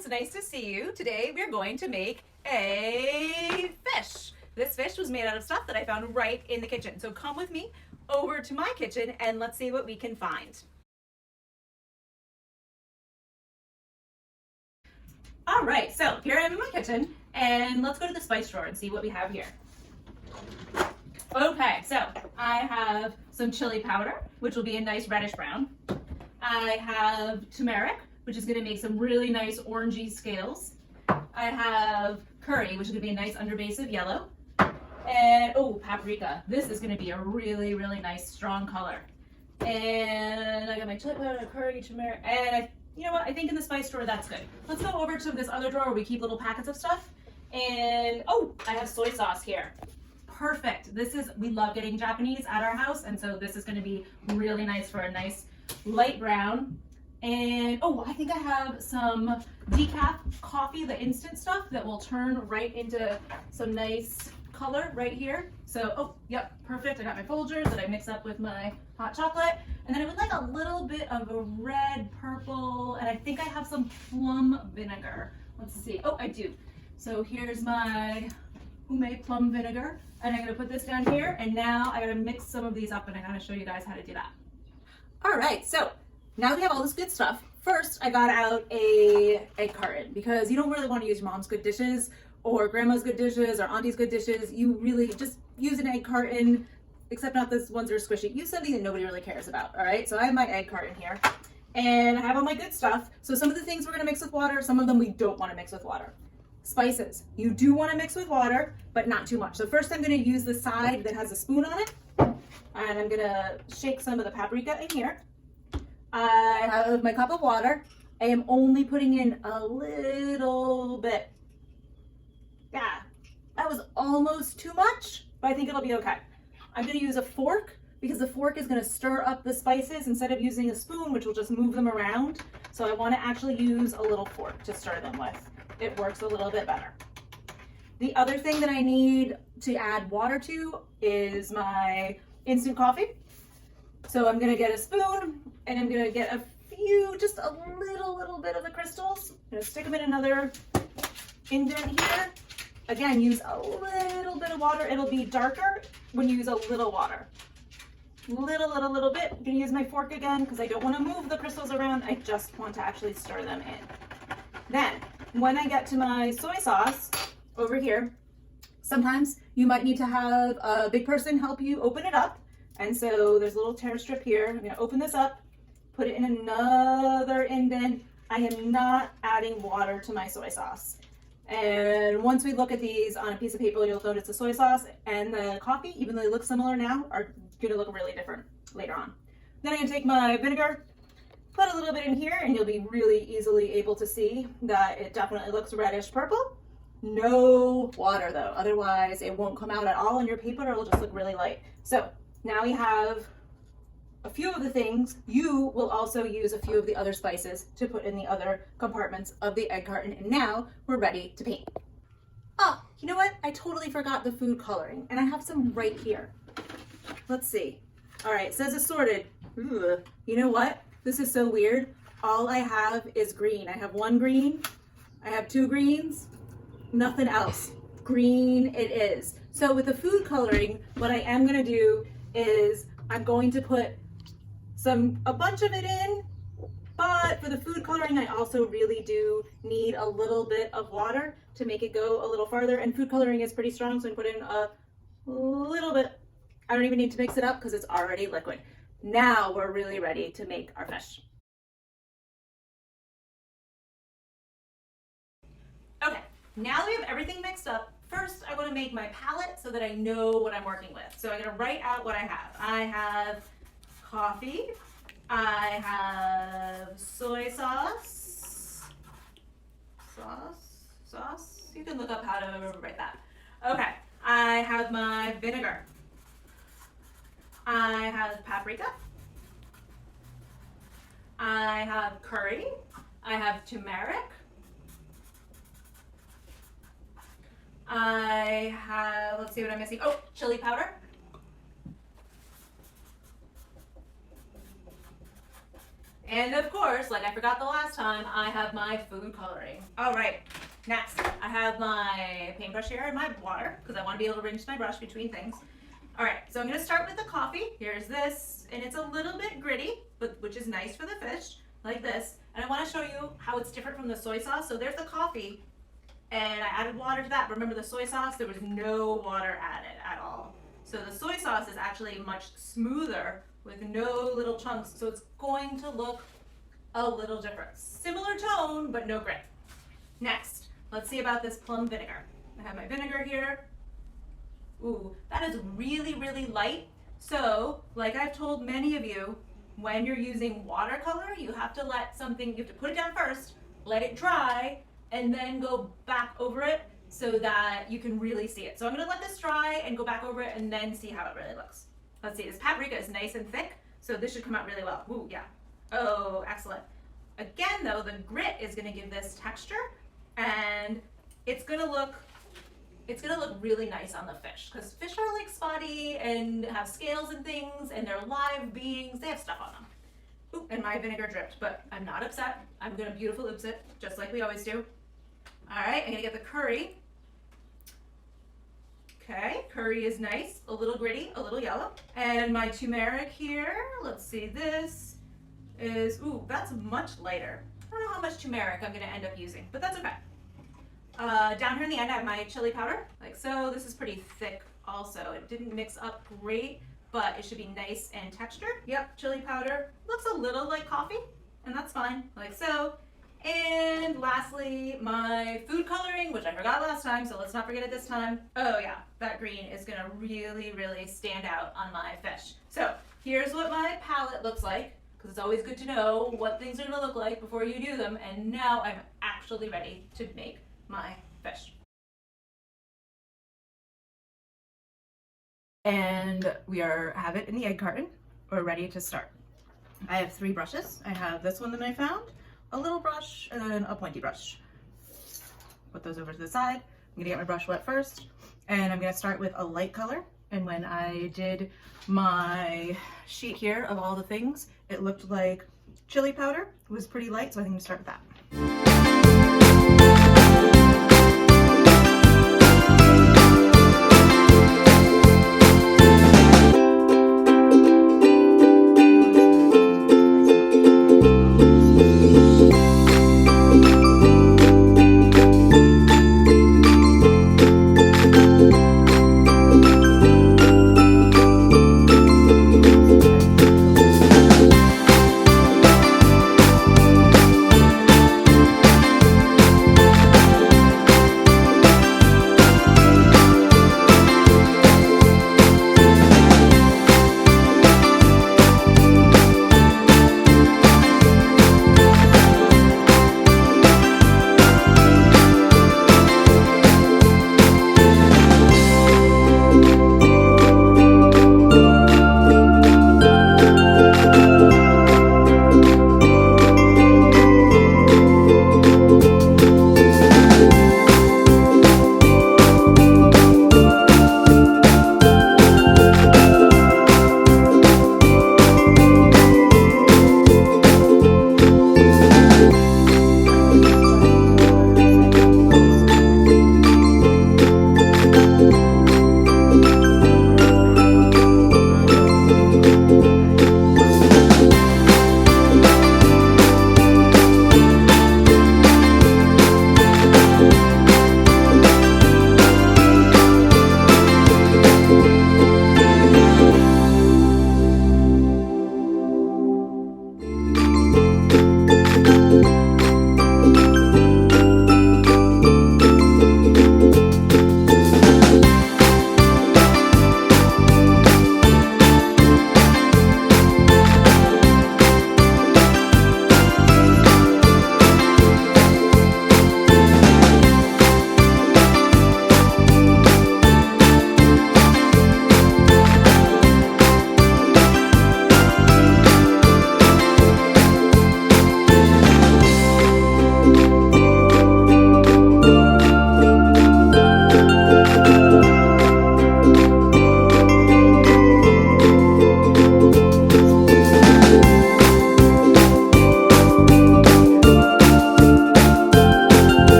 friends, nice to see you. Today we're going to make a fish. This fish was made out of stuff that I found right in the kitchen. So come with me over to my kitchen and let's see what we can find. All right, so here I am in my kitchen and let's go to the spice drawer and see what we have here. Okay, so I have some chili powder, which will be a nice reddish brown. I have turmeric, which is going to make some really nice orangey scales. I have curry, which is going to be a nice underbase of yellow. And, oh, paprika. This is going to be a really, really nice strong color. And I got my chili powder, curry, turmeric, and you know what? I think in the spice drawer, that's good. Let's go over to this other drawer where we keep little packets of stuff. And, oh, I have soy sauce here. Perfect. We love getting Japanese at our house, and so this is going to be really nice for a nice light brown. And oh, I think I have some decaf coffee, the instant stuff that will turn right into some nice color right here. So, oh, yep, perfect. I got my Folgers that I mix up with my hot chocolate. And then I would like a little bit of a red, purple, and I think I have some plum vinegar. Let's see. Oh, I do. So here's my homemade plum vinegar. And I'm gonna put this down here, and now I gotta mix some of these up, and I gotta show you guys how to do that. All right, so now we have all this good stuff. First, I got out a egg carton because you don't really want to use your mom's good dishes or grandma's good dishes or auntie's good dishes. You really just use an egg carton, except not this ones that are squishy. Use something that nobody really cares about, all right? So I have my egg carton here, and I have all my good stuff. So some of the things we're gonna mix with water, some of them we don't wanna mix with water. Spices, you do wanna mix with water, but not too much. So first I'm gonna use the side that has a spoon on it, and I'm gonna shake some of the paprika in here. I have my cup of water. I am only putting in a little bit. Yeah, that was almost too much, but I think it'll be okay. I'm gonna use a fork because the fork is gonna stir up the spices instead of using a spoon, which will just move them around. So I wanna actually use a little fork to stir them with. It works a little bit better. The other thing that I need to add water to is my instant coffee. So I'm gonna get a spoon and I'm gonna get a few, just a little bit of the crystals. I'm gonna stick them in another indent here. Again, use a little bit of water. It'll be darker when you use a little water. Little bit. I'm gonna use my fork again because I don't wanna move the crystals around. I just want to actually stir them in. Then, when I get to my soy sauce over here, sometimes you might need to have a big person help you open it up. And so there's a little tear strip here. I'm gonna open this up, put it in another indent. I am not adding water to my soy sauce. And once we look at these on a piece of paper, you'll notice the soy sauce and the coffee, even though they look similar now, are gonna look really different later on. Then I'm gonna take my vinegar, put a little bit in here, and you'll be really easily able to see that it definitely looks reddish purple. No water though, otherwise it won't come out at all on your paper, or it'll just look really light. So now we have a few of the things. You will also use a few of the other spices to put in the other compartments of the egg carton, and now we're ready to paint. Oh, you know what? I totally forgot the food coloring, and I have some right here. Let's see. All right, it says assorted. Ugh. You know what? This is so weird. All I have is green. I have one green, I have two greens, nothing else. Green it is. So with the food coloring, what I am gonna do is I'm going to put a bunch of it in, but for the food coloring, I also really do need a little bit of water to make it go a little farther. And food coloring is pretty strong, so I put in a little bit. I don't even need to mix it up because it's already liquid. Now we're really ready to make our fish. Okay, now that we have everything mixed up, first I want to make my palette so that I know what I'm working with. So I'm going to write out what I have. I have coffee, I have soy sauce, you can look up how to write that. Okay, I have my vinegar, I have paprika, I have curry, I have turmeric, I have, let's see what I'm missing. Oh, chili powder. And of course, like I forgot the last time, I have my food coloring. All right, next, I have my paintbrush here and my water because I want to be able to rinse my brush between things. All right, so I'm gonna start with the coffee. Here's this, and it's a little bit gritty, but which is nice for the fish, like this. And I wanna show you how it's different from the soy sauce. So there's the coffee, and I added water to that. Remember the soy sauce, there was no water added at all. So the soy sauce is actually much smoother with no little chunks, so it's going to look a little different. Similar tone, but no grit. Next, let's see about this plum vinegar. I have my vinegar here. Ooh, that is really, really light. So, like I've told many of you, when you're using watercolor, you have to put it down first, let it dry, and then go back over it so that you can really see it. So I'm gonna let this dry and go back over it and then see how it really looks. Let's see, this paprika is nice and thick, so this should come out really well. Ooh, yeah. Oh, excellent. Again though, the grit is gonna give this texture, and it's gonna look really nice on the fish, because fish are like spotty and have scales and things, and they're live beings, they have stuff on them. Ooh, and my vinegar dripped, but I'm not upset. I'm gonna beautiful oops it, just like we always do. All right, I'm gonna get the curry. Okay, curry is nice, a little gritty, a little yellow. And my turmeric here, let's see, this is, ooh, that's much lighter. I don't know how much turmeric I'm gonna end up using, but that's okay. Down here in the end, I have my chili powder, like so. This is pretty thick also. It didn't mix up great, but it should be nice and textured. Yep, chili powder. Looks a little like coffee, and that's fine, like so. And lastly, my food coloring, which I forgot last time, so let's not forget it this time. Oh yeah, that green is gonna really, really stand out on my fish. So here's what my palette looks like, because it's always good to know what things are gonna look like before you do them. And now I'm actually ready to make my fish. And we have it in the egg carton. We're ready to start. I have 3 brushes. I have this one that I found, a little brush, and then a pointy brush. Put those over to the side. I'm gonna get my brush wet first, and I'm gonna start with a light color. And when I did my sheet here of all the things, it looked like chili powder. It was pretty light, so I think I'm gonna start with that.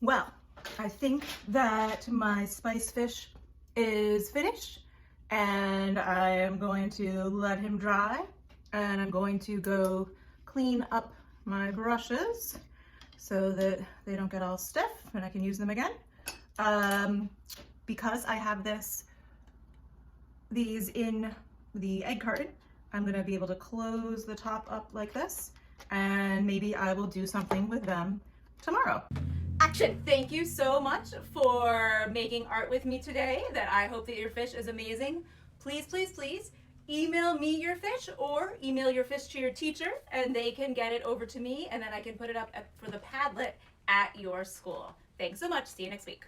Well, I think that my spice fish is finished, and I am going to let him dry, and I'm going to go clean up my brushes so that they don't get all stiff and I can use them again. Because I have these in the egg carton, I'm gonna be able to close the top up like this, and maybe I will do something with them tomorrow. Action! Thank you so much for making art with me today. That I hope that your fish is amazing. Please, please, please email me your fish or email your fish to your teacher and they can get it over to me and then I can put it up for the Padlet at your school. Thanks so much. See you next week.